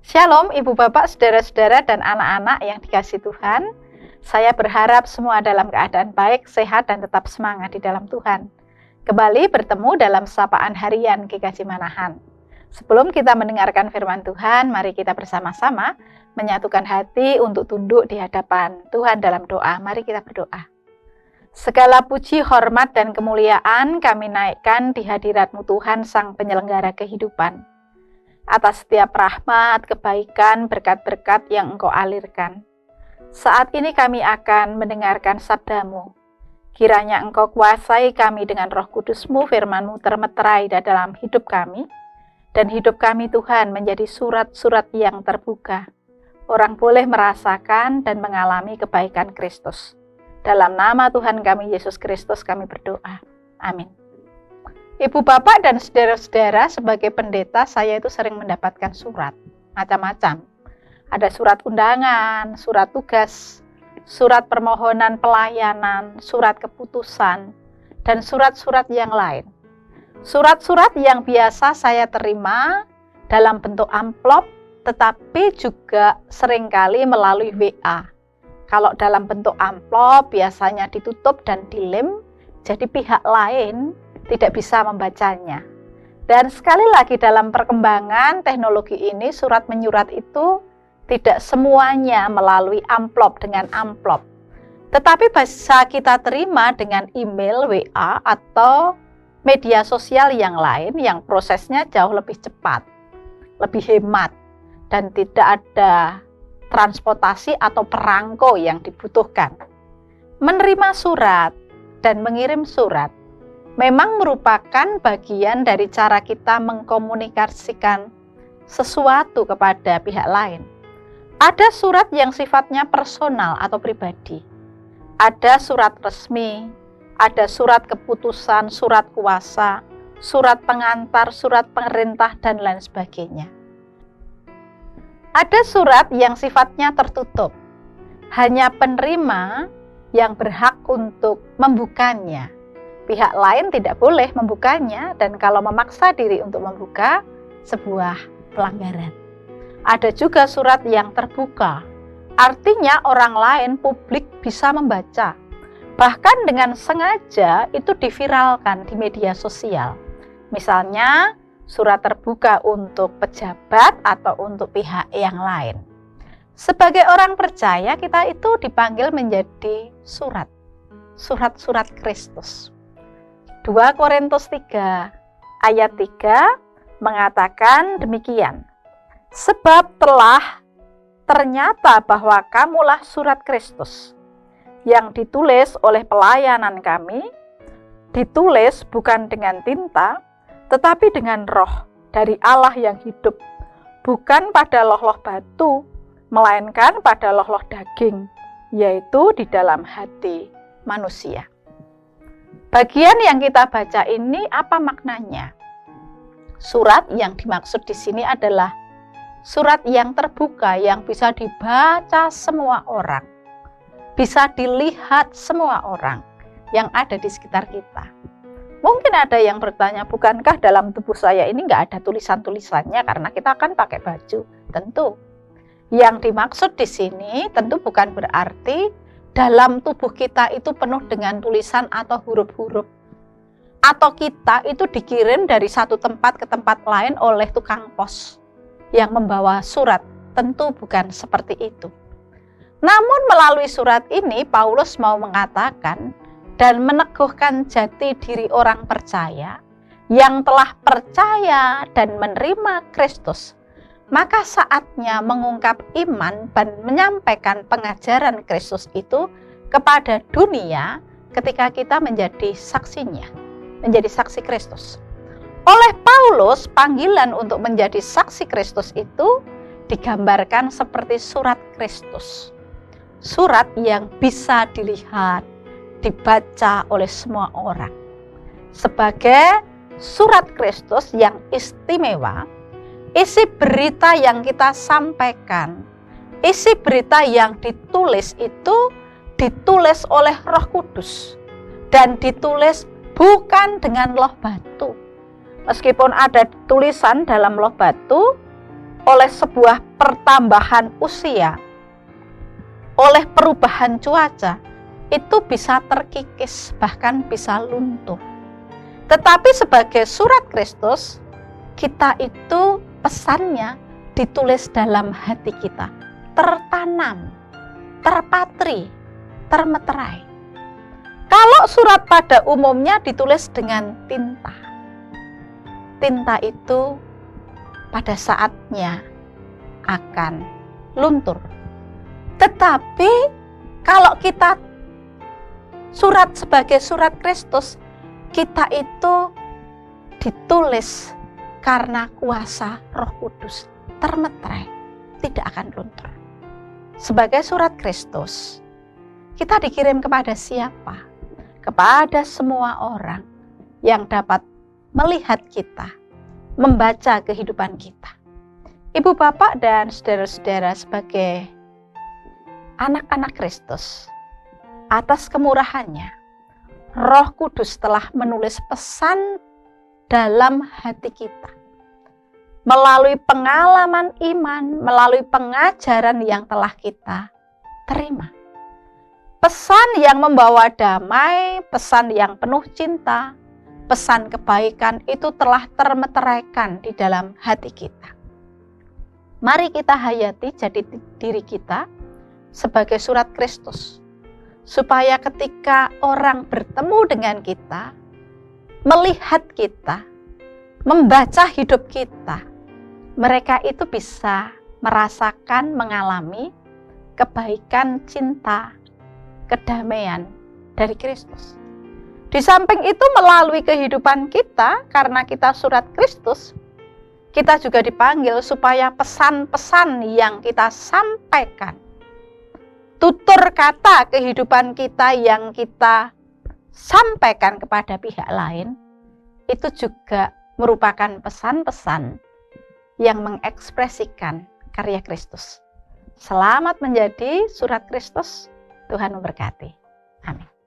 Shalom Ibu Bapak, Saudara-saudara dan anak-anak yang dikasihi Tuhan. Saya berharap semua dalam keadaan baik, sehat dan tetap semangat di dalam Tuhan. Kembali bertemu dalam sapaan harian GKJ Manahan. Sebelum kita mendengarkan firman Tuhan, mari kita bersama-sama menyatukan hati untuk tunduk di hadapan Tuhan dalam doa. Mari kita berdoa. Segala puji, hormat, dan kemuliaan kami naikkan di hadirat-Mu Tuhan, Sang Penyelenggara kehidupan. Atas setiap rahmat, kebaikan, berkat-berkat yang Engkau alirkan. Saat ini kami akan mendengarkan sabda-Mu. Kiranya Engkau kuasai kami dengan Roh Kudus-Mu, firman-Mu termeterai dalam hidup kami, dan hidup kami Tuhan menjadi surat-surat yang terbuka. Orang boleh merasakan dan mengalami kebaikan Kristus. Dalam nama Tuhan kami Yesus Kristus kami berdoa. Amin. Ibu Bapak dan saudara-saudara, sebagai pendeta saya itu sering mendapatkan surat macam-macam. Ada surat undangan, surat tugas, surat permohonan pelayanan, surat keputusan, dan surat-surat yang lain. Surat-surat yang biasa saya terima dalam bentuk amplop, tetapi juga seringkali melalui WA. Kalau dalam bentuk amplop biasanya ditutup dan dilem, jadi pihak lain tidak bisa membacanya. Dan sekali lagi dalam perkembangan teknologi ini, surat menyurat itu tidak semuanya melalui amplop dengan amplop. Tetapi bisa kita terima dengan email, WA, atau media sosial yang lain yang prosesnya jauh lebih cepat, lebih hemat, dan tidak ada transportasi atau perangko yang dibutuhkan. Menerima surat dan mengirim surat memang merupakan bagian dari cara kita mengkomunikasikan sesuatu kepada pihak lain. Ada surat yang sifatnya personal atau pribadi. Ada surat resmi, ada surat keputusan, surat kuasa, surat pengantar, surat pemerintah, dan lain sebagainya. Ada surat yang sifatnya tertutup. Hanya penerima yang berhak untuk membukanya. Pihak lain tidak boleh membukanya, dan kalau memaksa diri untuk membuka, sebuah pelanggaran. Ada juga surat yang terbuka, artinya orang lain, publik bisa membaca. Bahkan dengan sengaja itu diviralkan di media sosial. Misalnya surat terbuka untuk pejabat atau untuk pihak yang lain. Sebagai orang percaya, kita itu dipanggil menjadi surat-surat Kristus. 2 Korintus 3 ayat 3 mengatakan demikian. Sebab telah ternyata bahwa kamulah surat Kristus yang ditulis oleh pelayanan kami, ditulis bukan dengan tinta, tetapi dengan roh dari Allah yang hidup, bukan pada loh-loh batu, melainkan pada loh-loh daging, yaitu di dalam hati manusia. Bagian yang kita baca ini apa maknanya? Surat yang dimaksud di sini adalah surat yang terbuka yang bisa dibaca semua orang, bisa dilihat semua orang yang ada di sekitar kita. Mungkin ada yang bertanya, bukankah dalam tubuh saya ini nggak ada tulisan-tulisannya karena kita akan pakai baju? Tentu. Yang dimaksud di sini tentu bukan berarti dalam tubuh kita itu penuh dengan tulisan atau huruf-huruf. Atau kita itu dikirim dari satu tempat ke tempat lain oleh tukang pos yang membawa surat. Tentu bukan seperti itu. Namun melalui surat ini Paulus mau mengatakan dan meneguhkan jati diri orang percaya yang telah percaya dan menerima Kristus. Maka saatnya mengungkap iman dan menyampaikan pengajaran Kristus itu kepada dunia ketika kita menjadi saksinya, menjadi saksi Kristus. Oleh Paulus, panggilan untuk menjadi saksi Kristus itu digambarkan seperti surat Kristus. Surat yang bisa dilihat, dibaca oleh semua orang. Sebagai surat Kristus yang istimewa, isi berita yang kita sampaikan, isi berita yang ditulis itu ditulis oleh Roh Kudus dan ditulis bukan dengan loh batu. Meskipun ada tulisan dalam loh batu, oleh sebuah pertambahan usia, oleh perubahan cuaca, itu bisa terkikis, bahkan bisa luntur. Tetapi sebagai surat Kristus, kita itu pesannya ditulis dalam hati kita, tertanam, terpatri, termeterai. Kalau surat pada umumnya ditulis dengan tinta, tinta itu pada saatnya akan luntur. Tetapi kalau kita surat sebagai surat Kristus, kita itu ditulis karena kuasa Roh Kudus, termeterai, tidak akan luntur. Sebagai surat Kristus, kita dikirim kepada siapa? Kepada semua orang yang dapat melihat kita, membaca kehidupan kita. Ibu, bapak, dan saudara-saudara, sebagai anak-anak Kristus, atas kemurahannya, Roh Kudus telah menulis pesan dalam hati kita. Melalui pengalaman iman, melalui pengajaran yang telah kita terima. Pesan yang membawa damai, pesan yang penuh cinta, pesan kebaikan itu telah termeteraikan di dalam hati kita. Mari kita hayati jadi diri kita sebagai surat Kristus, supaya ketika orang bertemu dengan kita, melihat kita, membaca hidup kita, mereka itu bisa merasakan, mengalami kebaikan, cinta, kedamaian dari Kristus. Di samping itu, melalui kehidupan kita, karena kita surat Kristus, kita juga dipanggil supaya pesan-pesan yang kita sampaikan, tutur kata kehidupan kita yang kita sampaikan kepada pihak lain, itu juga merupakan pesan-pesan yang mengekspresikan karya Kristus. Selamat menjadi surat Kristus. Tuhan memberkati. Amin.